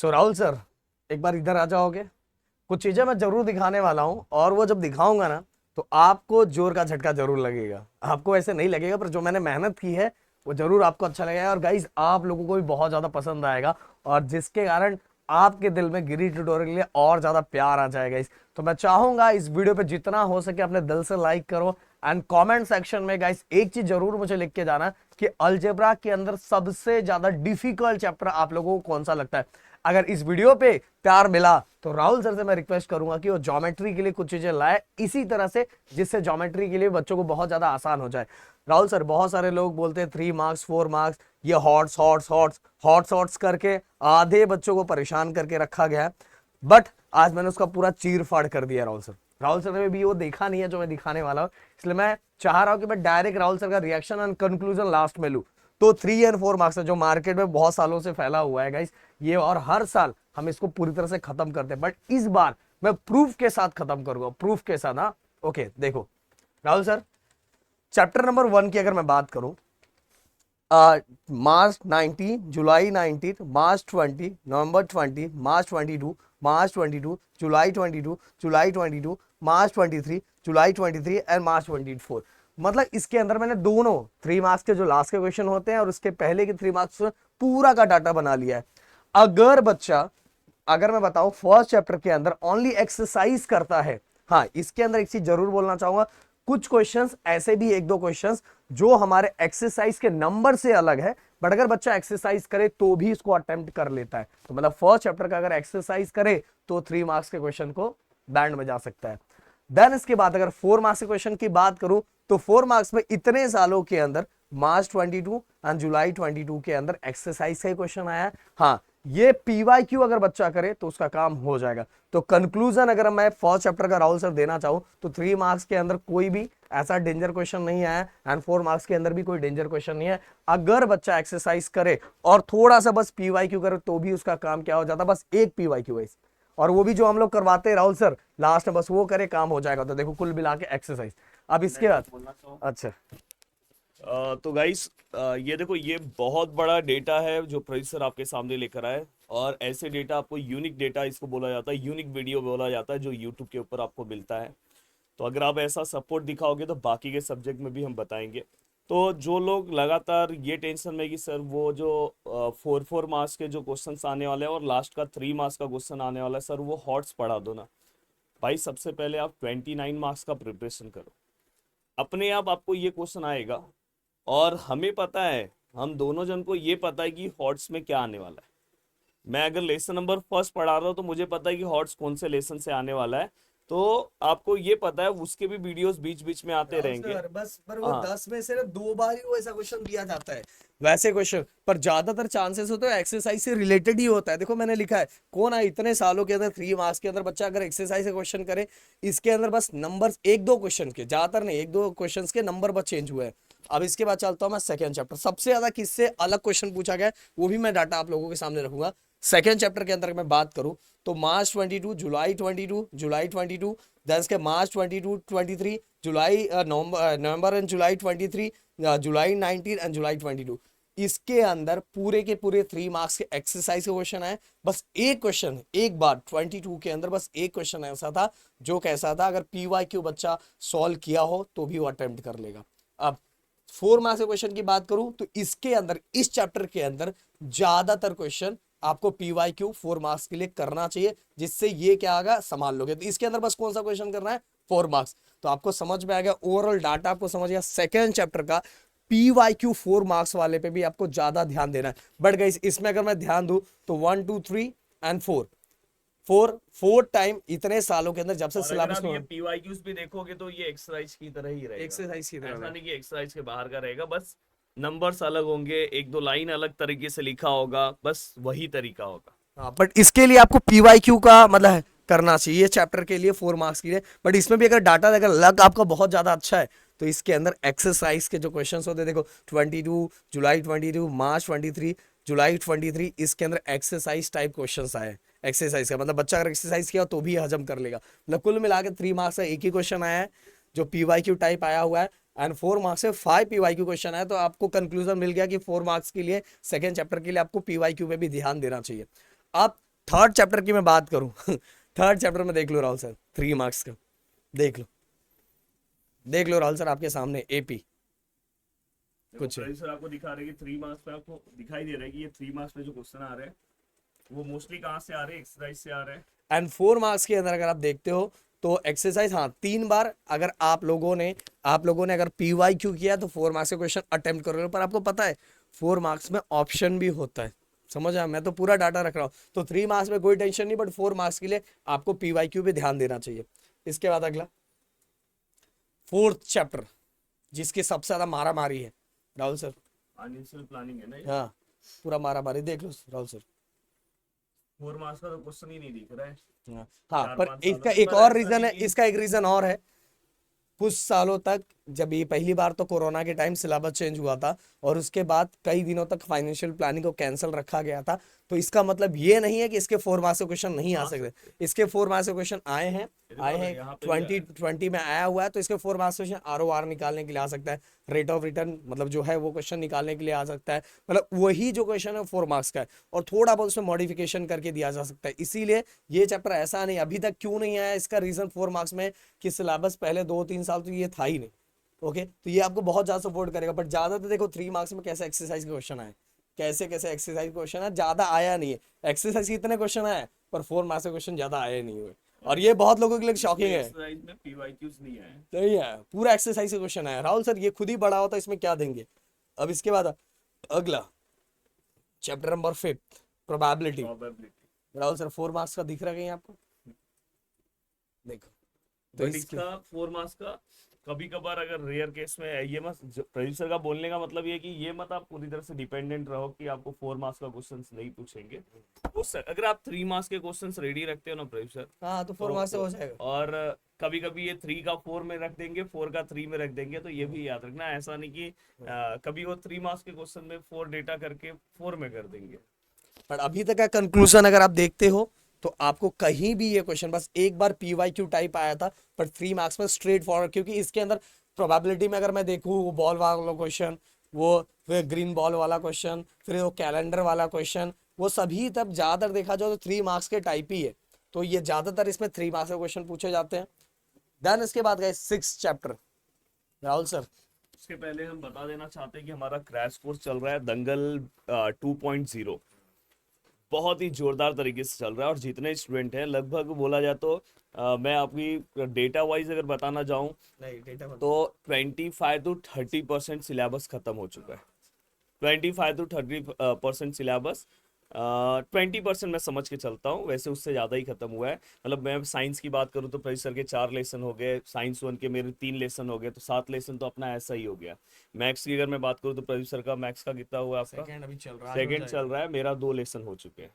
सो Rahul sir, एक बार इधर आ जाओगे। कुछ चीजें मैं जरूर दिखाने वाला हूँ, और वो जब दिखाऊंगा ना तो आपको जोर का झटका जरूर लगेगा। आपको ऐसे नहीं लगेगा, पर जो मैंने मेहनत की है वो जरूर आपको अच्छा लगेगा, और गाइज आप लोगों को भी बहुत ज्यादा पसंद आएगा, और जिसके कारण आपके दिल में गिरी ट्यूटोरियल के लिए और ज्यादा प्यार आ जाएगा। इस तो मैं चाहूंगा इस वीडियो पे जितना हो सके अपने दिल से लाइक करो, एंड कमेंट सेक्शन में गाइस एक चीज जरूर मुझे लिख के जाना कि अलजेब्रा के अंदर सबसे ज्यादा डिफिकल्ट चैप्टर आप लोगों को कौन सा लगता है। अगर इस वीडियो पे प्यार मिला तो राहुल सर से मैं रिक्वेस्ट करूंगा कि वो ज्योमेट्री के लिए कुछ चीजें लाए इसी तरह से, जिससे ज्योमेट्री के लिए बच्चों को बहुत ज्यादा आसान हो जाए। राहुल सर, बहुत सारे लोग बोलते हैं 3 मार्क्स 4 मार्क्स, ये hots hots hots hots hots करके आधे बच्चों को परेशान करके रखा गया है। बट आज मैंने उसका पूरा चीर फाड़ कर दिया राहुल सर। राहुल सर ने भी वो देखा नहीं है जो मैं दिखाने वाला हूं, इसलिए मैं चाह रहा हूं कि मैं डायरेक्ट राहुल सर का रिएक्शन एंड कंक्लूजन लास्ट में लूं। तो 3 और 4 मार्क्स है जो मार्केट में बहुत सालों से फैला हुआ है गाइस ये, और हर साल हम इसको पूरी तरह से खत्म करते हैं, बट इस बार मैं प्रूफ के साथ खत्म करूंगा, प्रूफ के साथ। हाँ ओके, देखो राहुल सर, चैप्टर नंबर 1 की अगर मैं बात करूं, मार्च 19, जुलाई 19, मार्च 20, नवंबर 20, मार्च 22, मार्च 22, जुलाई 22, जुलाई 22, मार्च 23, जुलाई 23 एंड मार्च 24। मतलब इसके अंदर मैंने दोनों 3 मार्क्स के जो लास्ट के क्वेश्चन होते हैं और उसके पहले के 3 मार्क्स पूरा का डाटा बना लिया है। अगर बच्चा, अगर मैं बताऊं फर्स्ट चैप्टर के अंदर ओनली एक्सरसाइज करता है, हाँ इसके अंदर एक चीज जरूर बोलना चाहूंगा, कुछ क्वेश्चंस ऐसे भी, एक दो क्वेश्चंस जो हमारे एक्सरसाइज के नंबर से अलग है, बट अगर बच्चा एक्सरसाइज करे तो भी इसको अटेम्प्ट कर लेता है। तो मतलब फर्स्ट चैप्टर का अगर एक्सरसाइज करे तो 3 मार्क्स के क्वेश्चन को बैंड में जा सकता है। देन इसके बाद अगर 4 मार्क्स के क्वेश्चन की बात करूं तो 4 मार्क्स में इतने सालों के अंदर मार्च 22 एंड जुलाई 22 के अंदर एक्सरसाइज का क्वेश्चन आया है। हाँ, ये पीवाईक्यू अगर बच्चा करे तो उसका काम हो जाएगा। तो कंक्लूजन अगर मैं फर्स्ट चैप्टर का राहुल सर देना चाहूं तो 3 मार्क्स के अंदर कोई भी ऐसा डेंजर क्वेश्चन नहीं आया, एंड 4 मार्क्स के अंदर भी कोई डेंजर क्वेश्चन नहीं है। अगर बच्चा एक्सरसाइज करे और थोड़ा सा बस पीवाईक्यू करे तो भी उसका काम क्या हो जाता, बस एक पीवाईक्यू है, और वो भी जो हम लोग करवाते हैं राहुल सर लास्ट में, बस वो करे काम हो जाएगा। तो देखो कुल मिला के एक्सरसाइज। अब इसके बाद अच्छा, तो गाइस, ये देखो, ये बहुत बड़ा डेटा है जो प्रोड्यूसर आपके सामने लेकर आए। और ऐसे डेटा आपको यूनिक डेटा इसको बोला जाता है, यूनिक वीडियो बोला जाता है, जो यूट्यूब के ऊपर आपको मिलता है। तो अगर आप ऐसा सपोर्ट दिखाओगे तो बाकी के सब्जेक्ट में भी हम बताएंगे। तो जो लोग लगातार ये टेंशन में कि सर वो जो 4 मार्क्स के जो क्वेश्चन आने वाले हैं और लास्ट का 3 मार्क्स का क्वेश्चन आने वाला है, सर वो हॉट्स पढ़ा दो ना। भाई सबसे पहले आप 29 मार्क्स का प्रिपरेशन करो, अपने आप आपको ये क्वेश्चन आएगा। और हमें पता है, हम दोनों जन को ये पता है कि हॉट्स में क्या आने वाला है। मैं अगर लेसन नंबर फर्स्ट पढ़ा रहा हूँ तो मुझे पता है कि हॉट्स कौन से लेसन से आने वाला है। तो आपको ये पता है, उसके भी वीडियोस बीच बीच में आते रहेंगे। सर बस पर वो हाँ 10 में से ना 2 बार ही वो ऐसा क्वेश्चन दिया जाता है, वैसे क्वेश्चन पर ज्यादातर चांसेस होते हैं एक्सरसाइज से रिलेटेड ही होता है। देखो मैंने लिखा है, कौन है इतने सालों के अंदर 3 मार्क्स के अंदर बच्चा अगर एक्सरसाइज से क्वेश्चन करे, इसके अंदर बस नंबर एक दो क्वेश्चन के, ज्यादातर नहीं, एक दो क्वेश्चन के नंबर बस चेंज हुए हैं। अब इसके बाद चलता हूं मैं सेकंड चैप्टर, सबसे ज्यादा किससे अलग क्वेश्चन पूछा गया है वो भी मैं डाटा आप लोगों के सामने रखूंगा। सेकंड चैप्टर के अंदर मैं बात करूं तो मार्च 22, जुलाई 22, जुलाई 22, देन इसके मार्च 22 23, जुलाई नवंबर एंड जुलाई 23, जुलाई 19 एंड जुलाई 22। इसके अंदर पूरे के पूरे 3 मार्क्स के एक्सरसाइज के क्वेश्चन आए। बस एक क्वेश्चन, एक बार 22 के अंदर बस एक क्वेश्चन ऐसा था जो कैसा था, अगर पीवाईक्यू बच्चा सॉल्व किया हो तो भी वो अटेम्प्ट कर लेगा। अब 4 मार्क्स के क्वेश्चन की बात करूं तो इसके अंदर, इस चैप्टर के अंदर ज्यादातर क्वेश्चन आपको पीवाईक्यू 4 मार्क्स के लिए करना चाहिए, जिससे ये क्या आएगा संभाल लोगे। तो इसके अंदर बस कौन सा क्वेश्चन करना है, 4 मार्क्स। तो आपको समझ में आ गया, ओवरऑल डाटा आपको समझ गया। सेकेंड चैप्टर का पीवाईक्यू 4 मार्क्स वाले पे भी आपको ज्यादा ध्यान देना है। बट गाइस इसमें अगर मैं ध्यान दूं तो 1 2 3 एंड 4, फोर टाइम इतने सालों के अंदर जब से और अगर सिलेबस आप में ये पीवाईक्यूज भी देखोगे तो ये एक्सरसाइज की तरह ही रहेगा। एक्सरसाइज की ऐसा तरह नहीं कि एक्सरसाइज के बाहर का रहेगा, बस नंबर्स अलग होंगे, एक दो लाइन अलग तरीके से लिखा होगा, बस वही तरीका होगा। हाँ, बट इसके लिए आपको पीवाईक्यू का मतलब करना चाहिए चैप्टर के लिए 4 मार्क्स के लिए। बट इसमें भी अगर डाटा, अगर लक आपका बहुत ज्यादा अच्छा है तो इसके अंदर एक्सरसाइज के जो क्वेश्चंस होते हैं, देखो 22, जुलाई 22, मार्च 23, जुलाई 23, इसके अंदर एक्सरसाइज टाइप क्वेश्चंस आए। एक्सरसाइज का मतलब बच्चा अगर एक्सरसाइज किया तो भी हजम कर लेगा। मतलब कुल मिला के 3 मार्क्स का एक ही क्वेश्चन आया है जो पीवाईक्यू टाइप आया हुआ है, एंड 4 मार्क्स से 5 पीवाईक्यू क्वेश्चन है। तो आपको कंक्लूजन मिल गया कि 4 मार्क्स के लिए सेकेंड चैप्टर के लिए आपको पीवाईक्यू पे भी ध्यान देना चाहिए। अब थर्ड चैप्टर की मैं बात करूं थर्ड चैप्टर में देख लो राहुल सर 3 मार्क्स का, देख लो राहुल सर आपके सामने एपी कुछ है। सर आपको दिखा रहे हैं कि 3 मार्क्स में आपको दिखाई दे रहा है कि ये 3 मार्क्स में जो क्वेश्चन आ रहे हैं वो मोस्टली कहाँ से आ रहे हैं, एक्सरसाइज से आ रहे हैं। एंड 4 मार्क्स के अंदर अगर आप देखते हो तो एक्सरसाइज, हाँ 3 बार अगर आप लोगों ने अगर PYQ किया तो 4 मार्क्स के क्वेश्चन अटेम्प्ट कर रहे हो। पर आपको पता है 4 मार्क्स में ऑप्शन भी होता है, समझ आया, मैं तो पूरा डाटा रख रहा हूँ। तो 3 मार्क्स में कोई टेंशन नहीं, बट 4 मार्क्स के लिए आपको PYQ पे ध्यान देना चाहिए। इसके बाद अगला 4th चैप्टर जिसकी सबसे ज्यादा मारा मारी है राहुल सर, फाइनेंशियल प्लानिंग है ना ये। हाँ पूरा मारा मारी देख लो राहुल सर। 4 मार्क्स का तो क्वेश्चन ही नहीं दिख रहा है। हाँ 4-5 पर इसका सालों से, एक पर और ऐसा रीजन है, नहीं कि- इसका एक रीजन और है। कुछ सालों तक जब ये पहली बार तो कोरोना के टाइम सिलेबस चेंज हुआ था और उसके बाद कई दिनों तक फाइनेंशियल प्लानिंग को कैंसिल रखा गया था। तो इसका मतलब ये नहीं है कि इसके 4 मार्क्स के क्वेश्चन नहीं आ सकते, इसके 4 मार्क्स के क्वेश्चन आए हैं यहाँ पे भी आया है। 2020 में आया हुआ है। तो इसके 4 मार्क्स क्वेश्चन ROR निकालने के लिए आ सकता है, रेट ऑफ रिटर्न मतलब जो है वो क्वेश्चन निकालने के लिए आ सकता है। मतलब वही जो क्वेश्चन है 4 मार्क्स का है और थोड़ा बहुत उसमें मॉडिफिकेशन करके दिया जा सकता है। इसीलिए ये चैप्टर ऐसा नहीं, अभी तक क्यों नहीं आया, इसका रीजन 4 मार्क्स में कि सिलेबस पहले 2-3 साल तो ये था ही नहीं। ओके तो ये आपको बहुत ज्यादा सपोर्ट करेगा। बट ज्यादातर देखो 3 मार्क्स में कैसे एक्सरसाइज के क्वेश्चन आए, कैसे एक्सरसाइज क्वेश्चन है, ज्यादा आया नहीं है। एक्सरसाइज के इतने क्वेश्चन आए पर 4 मार्क्स के क्वेश्चन ज्यादा आए नहीं हुए और ये बहुत लोगों के लिए शॉकिंग है। एक्सरसाइज में PYQs नहीं आए। नहीं है, पूरा एक्सरसाइज का क्वेश्चन है राहुल सर, ये खुद ही बड़ा होता है, इसमें क्या देंगे। अब इसके बाद अगला chapter number 5 probability. Probability Rahul sir 4 marks का दिख रहा है कहीं आपको, देखो तो बट इसका 4 मार्क्स का कभी कभार अगर रेयर केस में ये मत, प्रोड्यूसर का बोलने का मतलब ये है कि ये मत आप पूरी तरह से डिपेंडेंट रहो कि आपको 4 मार्क्स का क्वेश्चंस नहीं पूछेंगे। अगर आप 3 मार्क्स के क्वेश्चंस रेडी रखते हो ना प्रोड्यूसर, हाँ तो 4 मार्क्स से हो जाएगा। और कभी कभी ये 3 का 4 में रख देंगे, 4 का 3 में रख देंगे। तो ये भी याद रखना, ऐसा नहीं कि कभी वो 3 मार्क्स के क्वेश्चन में 4 डेटा करके 4 में कर देंगे। पर अभी तक का कंक्लूजन अगर आप देखते हो तो आपको कहीं भी ये क्वेश्चन, बस एक बार PYQ टाइप आया था पर 3 मार्क्स में स्ट्रेट फॉरवर्ड, क्योंकि इसके अंदर प्रोबेबिलिटी में अगर मैं देखूँ वो बॉल वाला क्वेश्चन, वो फिर ग्रीन बॉल वाला क्वेश्चन, फिर वो कैलेंडर वाला क्वेश्चन, वो सभी तब ज्यादातर देखा जाए तो 3 मार्क्स के टाइप ही है। तो ये ज्यादातर इसमें 3 मार्क्स के क्वेश्चन पूछे जाते हैं। देन इसके बाद गए 6th चैप्टर राहुल सर। उसके पहले हम बता देना चाहते हैं कि हमारा क्रैश कोर्स चल रहा है दंगल 2.0, बहुत ही जोरदार तरीके से चल रहा है। और जितने स्टूडेंट हैं लगभग बोला जाए तो मैं आपकी डेटा वाइज अगर बताना जाऊं तो 25 to 30% सिलेबस खत्म हो चुका है। 25 to 30% सिलेबस, 20% मैं समझ के चलता हूँ, वैसे उससे ज़्यादा ही खत्म हुआ है। मतलब मैं साइंस की बात करूँ तो प्रोफेसर के 4 लेसन हो गए, साइंस 1 के मेरे 3 लेसन हो गए, तो 7 लेसन तो अपना ऐसा ही हो गया। मैथ्स की अगर मैं बात करूँ तो प्रोफेसर का मैथ्स का कितना हुआ आपका, सेकंड अभी चल रहा है, सेकंड चल रहा है, मेरा 2 लेसन हो चुके हैं।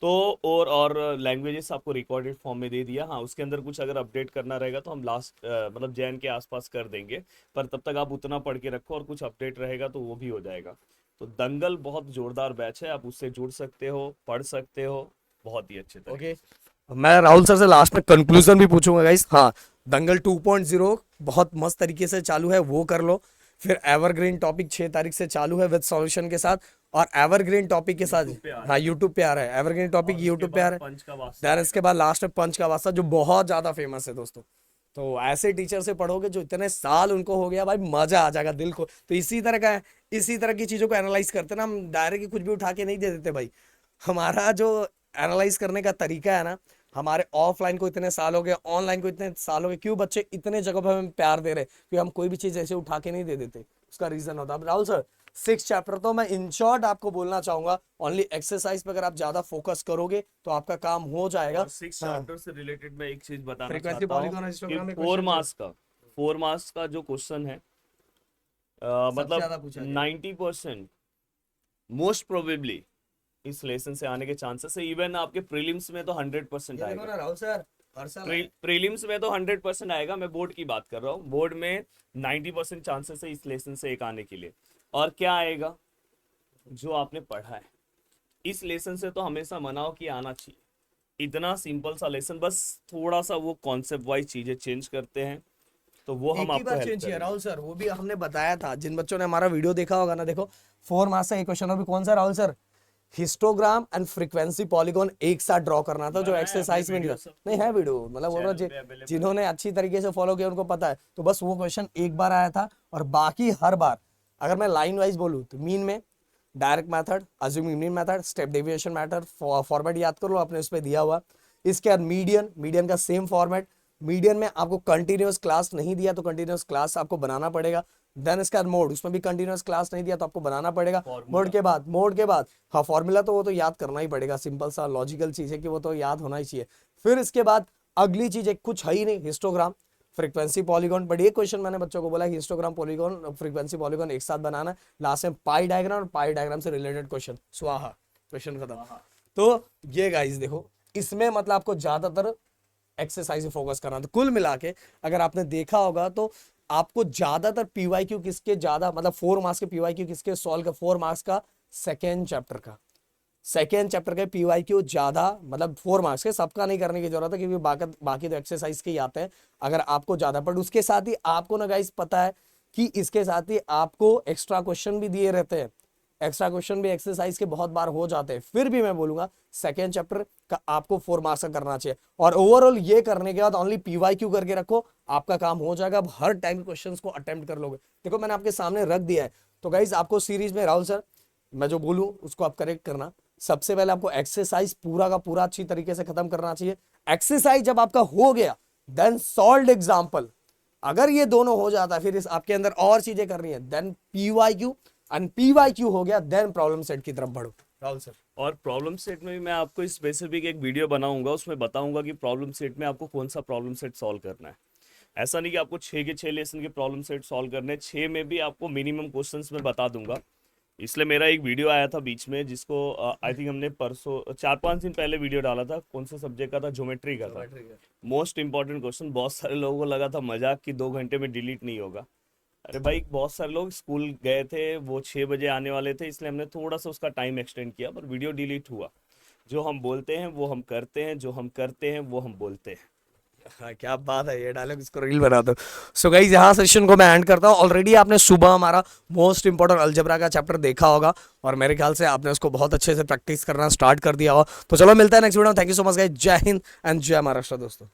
तो और लैंग्वेजेस आपको रिकॉर्डेड फॉर्म में दे दिया। हाँ उसके अंदर कुछ अगर अपडेट करना रहेगा तो हम लास्ट मतलब जैन के आसपास कर देंगे, पर तब तक आप उतना पढ़ के रखो और कुछ अपडेट रहेगा तो वो भी हो जाएगा। तो दंगल बहुत जोरदार बैच है, आप उससे जुड़ सकते हो, पढ़ सकते हो बहुत ही अच्छे तरीके से। मैं राहुल सर से लास्ट में कंक्लूजन भी पूछूंगा गाइस। हाँ दंगल 2.0 बहुत मस्त तरीके से चालू है, वो कर लो। फिर एवरग्रीन टॉपिक 6 तारीख से चालू है विद सॉल्यूशन के साथ, और एवरग्रीन टॉपिक के साथ YouTube पे आ रहा है। हाँ यूट्यूब पे आ रहा है, एवरग्रीन टॉपिक और यूट्यूब उसके पे आ बाद रहा है। पंच का वास्ता देन इसके बाद लास्ट में पंच का वास्ता जो बहुत ज्यादा फेमस है दोस्तों। तो ऐसे टीचर से पढ़ोगे जो इतने साल उनको हो गया, भाई मजा आ जाएगा दिल को। तो इसी तरह का है, इसी तरह की चीजों को एनालाइज करते ना हम, डायरेक्ट कुछ भी उठा के नहीं दे देते भाई। हमारा जो एनालाइज करने का तरीका है ना, हमारे ऑफलाइन को इतने साल हो गए, ऑनलाइन को इतने साल हो गए, क्यों बच्चे इतने जगह पर हमें प्यार दे रहे, क्योंकि हम कोई भी चीज ऐसे उठा के नहीं दे देते, उसका रीजन होता है। अब राहुल सर 6 चैप्टर तो मैं इन शॉर्ट आपको बोलना चाहूंगा, ओनली एक्सरसाइज पे अगर आप ज्यादा फोकस करोगे तो आपका काम हो जाएगा। और 6 चैप्टर से रिलेटेड मैं एक चीज बताना Frequency चाहता हूँ polygon histogram में कि 4 question मार्क्स का 4 मार्क्स का जो क्वेश्चन है ज्यादा मतलब पूछा गया। 90% मोस्ट प्रोबेबली इस लेसन से आने के चांसेस है। इवन आपके प्रीलिम्स में तो 100% ये देखो आएगा। ना राहुल सर, हर साल आए। प्रीलिम्स में तो 100% आएगा, मैं बोर्ड की बात कर रहा हूँ। बोर्ड में 90% चांसेस है इस लेसन से एक आने के लिए। और क्या आएगा, जो आपने पढ़ा है इस लेसन से तो हमेशा मनाओ कि आना चाहिए। इतना सिंपल सा लेसन, बस थोड़ा सा वो कॉन्सेप्ट वाइज चीजें चेंज करते हैं तो वो हम एक ही आपको बार हेल्प चेंज किया करेंगे। राहुल सर, वो भी हमने बताया था। जिन बच्चों ने हमारा वीडियो देखा होगा ना, देखो 4 मार्क्स का एक क्वेश्चन, अभी कौन सा Rahul sir, histogram and frequency polygon एक साथ ड्रॉ करना था, जो एक्सरसाइज में नहीं है वीडियो, मतलब वो जिन्होंने अच्छी तरीके से फॉलो किया उनको पता है। तो बस वो क्वेश्चन एक बार आया था, और बाकी हर बार अगर मैं लाइन वाइज बोलूँ तो मीन में, direct method, assuming mean method, step deviation method, format याद कर लो, आपने उस पर दिया हुआ। इसके बाद मीडियन, मीडियन का सेम फॉर्मेट। मीडियन में आपको कंटिन्यूअस क्लास नहीं दिया तो कंटिन्यूअस क्लास आपको बनाना पड़ेगा। देन इसका मोड, उसमें भी कंटिन्यूअस क्लास नहीं दिया तो आपको बनाना पड़ेगा। मोड के बाद हाँ फॉर्मूला तो वो तो याद करना ही पड़ेगा, सिंपल सा लॉजिकल चीज है कि वो तो याद होना ही चाहिए। फिर इसके बाद अगली चीज एक कुछ है ही नहीं, हिस्टोग्राम, फ्रीक्वेंसी पॉलीगॉन। बट ये क्वेश्चन मैंने बच्चों को बोला कि हिस्टोग्राम, पॉलीगॉन, फ्रीक्वेंसी पॉलीगॉन एक साथ बनाना है। लास्ट में पाई डायग्राम, और पाई डायग्राम से रिलेटेड क्वेश्चन, स्वाहा, क्वेश्चन खत्म। तो ये गाइस देखो, इसमें मतलब आपको ज्यादातर एक्सरसाइज में फोकस करना। तो कुल मिला के अगर आपने देखा होगा तो आपको ज्यादातर पीवाईक्यू किसके ज्यादा, मतलब 4 मार्क्स के पीवाईक्यू किसके सॉल्व का, 4 मार्क्स का सेकेंड चैप्टर का पीवाईक्यू ज्यादा, मतलब 4 मार्क्स के, सबका नहीं करने की जरूरत है क्योंकि बाकी तो एक्सरसाइज के ही आते हैं। अगर आपको ज्यादा, बट उसके साथ ही आपको ना गाइस पता है कि इसके साथ ही आपको एक्स्ट्रा क्वेश्चन भी दिए रहते हैं। एक्स्ट्रा क्वेश्चन भी एक्सरसाइज के बहुत बार हो जाते हैं। फिर भी मैं बोलूंगा सेकेंड चैप्टर का आपको 4 मार्क्स का करना चाहिए, और ओवरऑल ये करने के बाद ओनली पीवाईक्यू करके रखो, आपका काम हो जाएगा। अब हर टाइम क्वेश्चंस को अटेम्प्ट कर लोगे। देखो मैंने आपके सामने रख दिया है। तो गाइज आपको सीरीज में, राहुल सर मैं जो बोलूं उसको आप करेक्ट करना। सबसे पहले आपको एक्सरसाइज पूरा का पूरा अच्छी तरीके से खत्म करना चाहिए। एक्सरसाइज जब आपका हो गया, देन सॉल्व्ड एग्जाम्पल। अगर ये दोनों हो जाता है, फिर इस आपके अंदर और चीजें करनी है, देन पीवाईक्यू, एंड पीवाईक्यू हो गया, देन प्रॉब्लम सेट की तरफ बढ़ो। राहुल सर, और प्रॉब्लम सेट में भी मैं आपको स्पेसिफिक एक वीडियो बनाऊंगा, उसमें बताऊंगा कि प्रॉब्लम सेट में आपको कौन सा प्रॉब्लम सेट सॉल्व करना है। ऐसा नहीं कि आपको 6 के 6 लेसन के प्रॉब्लम सेट सॉल्व करने, 6 में भी आपको मिनिमम क्वेश्चंस में बता दूंगा। इसलिए मेरा एक वीडियो आया था बीच में, जिसको आई थिंक हमने परसों 4-5 दिन पहले वीडियो डाला था। कौन सा सब्जेक्ट का था? ज्योमेट्री का था। Most important question. बहुत सारे लोगों को लगा था मजाक कि 2 घंटे में डिलीट नहीं होगा। अरे भाई, बहुत सारे लोग स्कूल गए थे, वो 6 बजे आने वाले थे, इसलिए हमने थोड़ा सा उसका टाइम एक्सटेंड किया, पर वीडियो डिलीट हुआ। जो हम बोलते हैं वो हम करते हैं, जो हम करते हैं वो हम बोलते हैं। हाँ क्या बात है, ये डायलॉग इसको रील बना दो। सो गाइस यहाँ सेशन को मैं एंड करता हूँ। ऑलरेडी आपने सुबह हमारा मोस्ट इंपॉर्टेंट अलजेब्रा का चैप्टर देखा होगा, और मेरे ख्याल से आपने उसको बहुत अच्छे से प्रैक्टिस करना स्टार्ट कर दिया होगा। तो चलो मिलता है नेक्स्ट वीडियो में। Thank you so much guys. जय हिंद एंड जय महाराष्ट्र दोस्तों।